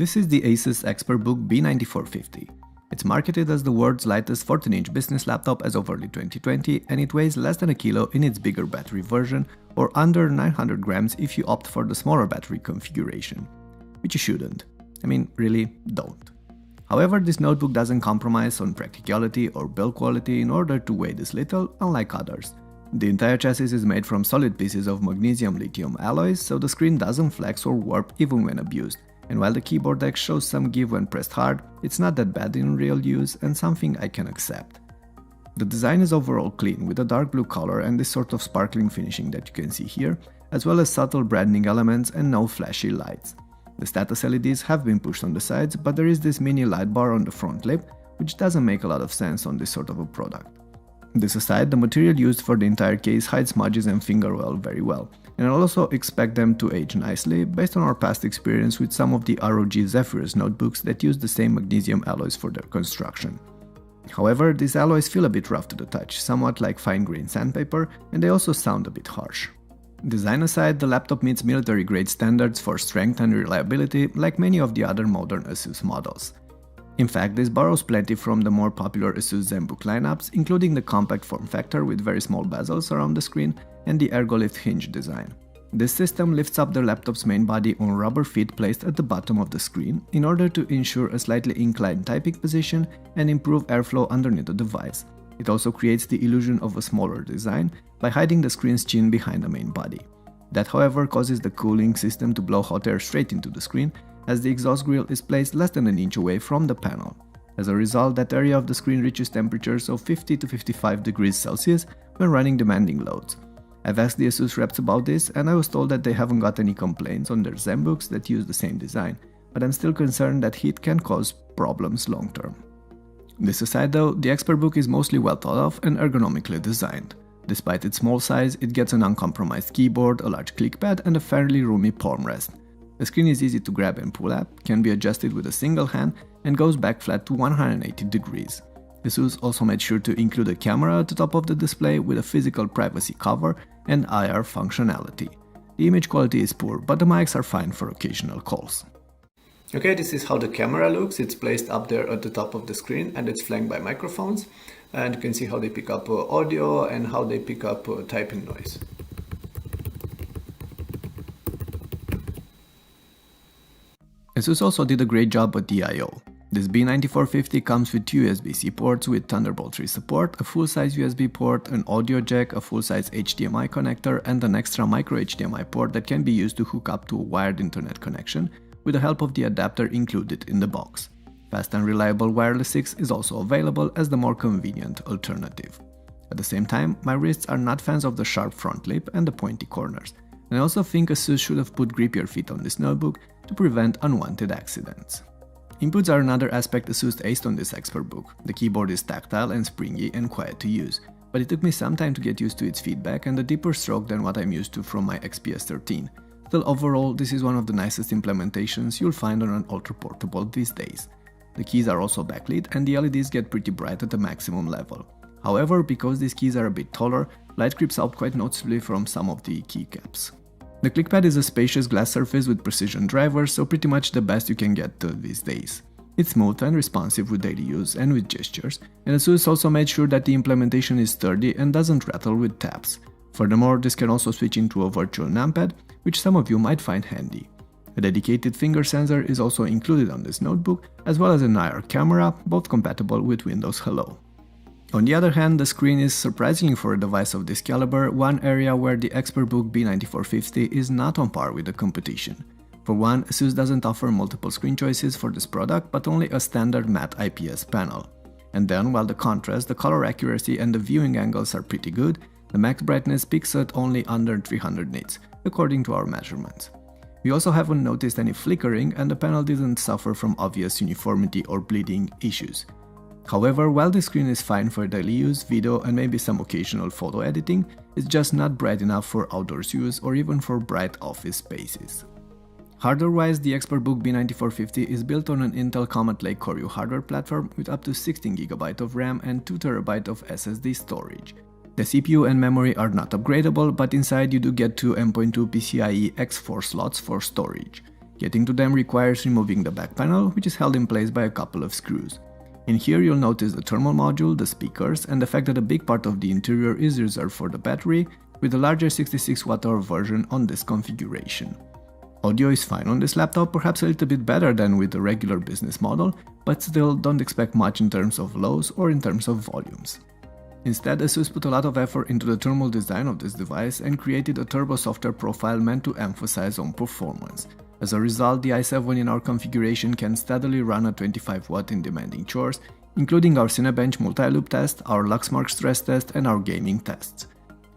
This is the Asus ExpertBook B9450. It's marketed as the world's lightest 14-inch business laptop as of early 2020, and it weighs less than a kilo in its bigger battery version, or under 900 grams if you opt for the smaller battery configuration. Which you shouldn't. I mean, really, don't. However, this notebook doesn't compromise on practicality or build quality in order to weigh this little, unlike others. The entire chassis is made from solid pieces of magnesium-lithium alloys, so the screen doesn't flex or warp even when abused. And while the keyboard deck shows some give when pressed hard, it's not that bad in real use and something I can accept. The design is overall clean, with a dark blue color and this sort of sparkling finishing that you can see here, as well as subtle branding elements and no flashy lights. The status LEDs have been pushed on the sides, but there is this mini light bar on the front lip, which doesn't make a lot of sense on this sort of a product. This aside, the material used for the entire case hides smudges and fingerwell very well, and I also expect them to age nicely based on our past experience with some of the ROG Zephyrus notebooks that use the same magnesium alloys for their construction. However, these alloys feel a bit rough to the touch, somewhat like fine-grained sandpaper, and they also sound a bit harsh. Design aside, the laptop meets military-grade standards for strength and reliability like many of the other modern Asus models. In fact, this borrows plenty from the more popular Asus ZenBook lineups, including the compact form factor with very small bezels around the screen and the ergolift hinge design. This system lifts up the laptop's main body on rubber feet placed at the bottom of the screen in order to ensure a slightly inclined typing position and improve airflow underneath the device. It also creates the illusion of a smaller design by hiding the screen's chin behind the main body. That, however, causes the cooling system to blow hot air straight into the screen, as the exhaust grill is placed less than an inch away from the panel. As a result, that area of the screen reaches temperatures of 50 to 55 degrees Celsius when running demanding loads. I've asked the Asus reps about this, and I was told that they haven't got any complaints on their ZenBooks that use the same design, but I'm still concerned that heat can cause problems long term. This aside though, the ExpertBook is mostly well thought of and ergonomically designed. Despite its small size, it gets an uncompromised keyboard, a large clickpad, and a fairly roomy palm rest. The screen is easy to grab and pull up, can be adjusted with a single hand, and goes back flat to 180 degrees. Asus also made sure to include a camera at the top of the display with a physical privacy cover and IR functionality. The image quality is poor, but the mics are fine for occasional calls. Okay, this is how the camera looks. It's placed up there at the top of the screen and it's flanked by microphones. And you can see how they pick up audio and how they pick up typing noise. Asus also did a great job at the I/O. This B9450 comes with two USB-C ports with Thunderbolt 3 support, a full-size USB port, an audio jack, a full-size HDMI connector, and an extra micro HDMI port that can be used to hook up to a wired internet connection, with the help of the adapter included in the box. Fast and reliable wireless 6 is also available as the more convenient alternative. At the same time, my wrists are not fans of the sharp front lip and the pointy corners, and I also think Asus should have put grippier feet on this notebook to prevent unwanted accidents. Inputs are another aspect Asus aced on this ExpertBook. The keyboard is tactile and springy and quiet to use, but it took me some time to get used to its feedback and a deeper stroke than what I'm used to from my XPS 13. Still, overall, this is one of the nicest implementations you'll find on an ultra-portable these days. The keys are also backlit and the LEDs get pretty bright at the maximum level. However, because these keys are a bit taller, light creeps out quite noticeably from some of the keycaps. The clickpad is a spacious glass surface with precision drivers, so pretty much the best you can get these days. It's smooth and responsive with daily use and with gestures, and Asus also made sure that the implementation is sturdy and doesn't rattle with taps. Furthermore, this can also switch into a virtual numpad, which some of you might find handy. A dedicated finger sensor is also included on this notebook, as well as an IR camera, both compatible with Windows Hello. On the other hand, the screen is, surprisingly for a device of this caliber, one area where the ExpertBook B9450 is not on par with the competition. For one, Asus doesn't offer multiple screen choices for this product, but only a standard matte IPS panel. And then, while the contrast, the color accuracy and the viewing angles are pretty good, the max brightness peaks at only under 300 nits, according to our measurements. We also haven't noticed any flickering, and the panel didn't suffer from obvious uniformity or bleeding issues. However, while the screen is fine for daily use, video and maybe some occasional photo editing, it's just not bright enough for outdoors use or even for bright office spaces. Hardware-wise, the ExpertBook B9450 is built on an Intel Comet Lake Core U hardware platform with up to 16GB of RAM and 2TB of SSD storage. The CPU and memory are not upgradable, but inside you do get two M.2 PCIe X4 slots for storage. Getting to them requires removing the back panel, which is held in place by a couple of screws. In here you'll notice the thermal module, the speakers, and the fact that a big part of the interior is reserved for the battery, with a larger 66 Wh version on this configuration. Audio is fine on this laptop, perhaps a little bit better than with the regular business model, but still don't expect much in terms of lows or in terms of volumes. Instead, Asus put a lot of effort into the thermal design of this device and created a turbo software profile meant to emphasize on performance. As a result, the i7 in our configuration can steadily run at 25 W in demanding chores, including our Cinebench multi-loop test, our Luxmark stress test, and our gaming tests.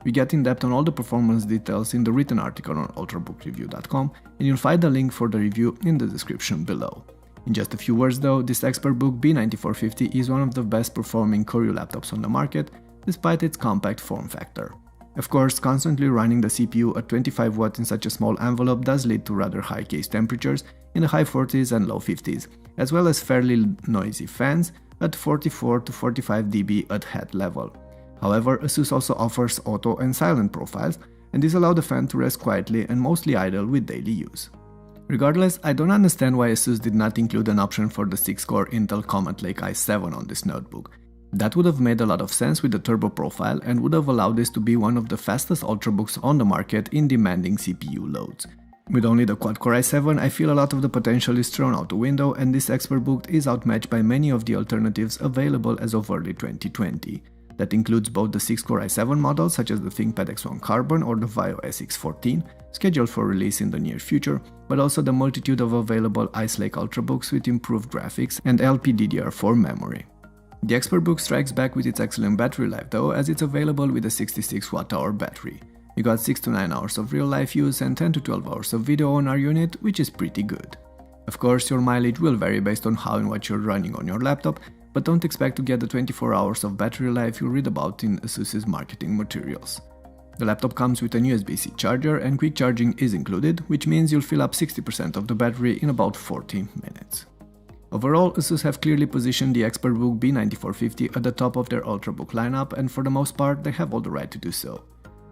We get in depth on all the performance details in the written article on ultrabookreview.com, and you'll find the link for the review in the description below. In just a few words though, this ExpertBook B9450 is one of the best performing Koryu laptops on the market, despite its compact form factor. Of course, constantly running the CPU at 25 W in such a small envelope does lead to rather high case temperatures in the high 40s and low 50s, as well as fairly noisy fans at 44 to 45 dB at head level. However, Asus also offers auto and silent profiles, and these allow the fan to rest quietly and mostly idle with daily use. Regardless, I don't understand why Asus did not include an option for the 6-core Intel Comet Lake i7 on this notebook. That would have made a lot of sense with the turbo profile and would have allowed this to be one of the fastest ultrabooks on the market in demanding CPU loads. With only the quad-core i7, I feel a lot of the potential is thrown out the window, and this ExpertBook is outmatched by many of the alternatives available as of early 2020. That includes both the 6-core i7 models such as the ThinkPad X1 Carbon or the Vio SX14, scheduled for release in the near future, but also the multitude of available Ice Lake Ultrabooks with improved graphics and LPDDR4 memory. The ExpertBook strikes back with its excellent battery life though, as it's available with a 66 Wh battery. You got 6 to 9 hours of real life use and 10 to 12 hours of video on our unit, which is pretty good. Of course, your mileage will vary based on how and what you're running on your laptop, but don't expect to get the 24 hours of battery life you read about in Asus's marketing materials. The laptop comes with an USB-C charger and quick charging is included, which means you'll fill up 60% of the battery in about 40 minutes. Overall, Asus have clearly positioned the ExpertBook B9450 at the top of their Ultrabook lineup, and for the most part they have all the right to do so.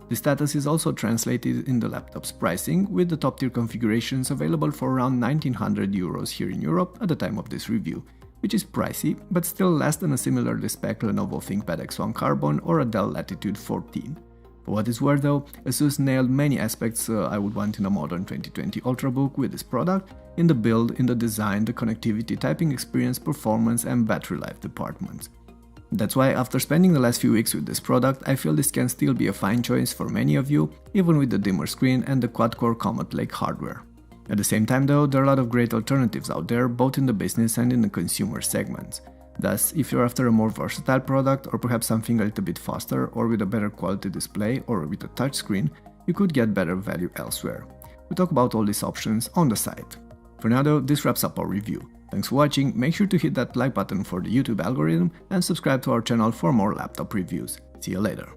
This status is also translated in the laptop's pricing, with the top tier configurations available for around 1900 euros here in Europe at the time of this review, which is pricey, but still less than a similarly spec Lenovo ThinkPad X1 Carbon or a Dell Latitude 14. For what it's worth though, Asus nailed many aspects I would want in a modern 2020 Ultrabook with this product, in the build, in the design, the connectivity, typing experience, performance and battery life departments. That's why after spending the last few weeks with this product, I feel this can still be a fine choice for many of you, even with the dimmer screen and the quad-core Comet Lake hardware. At the same time though, there are a lot of great alternatives out there, both in the business and in the consumer segments. Thus, if you're after a more versatile product, or perhaps something a little bit faster or with a better quality display or with a touchscreen, you could get better value elsewhere. We talk about all these options on the site. For now though, this wraps up our review. Thanks for watching, make sure to hit that like button for the YouTube algorithm and subscribe to our channel for more laptop reviews. See you later.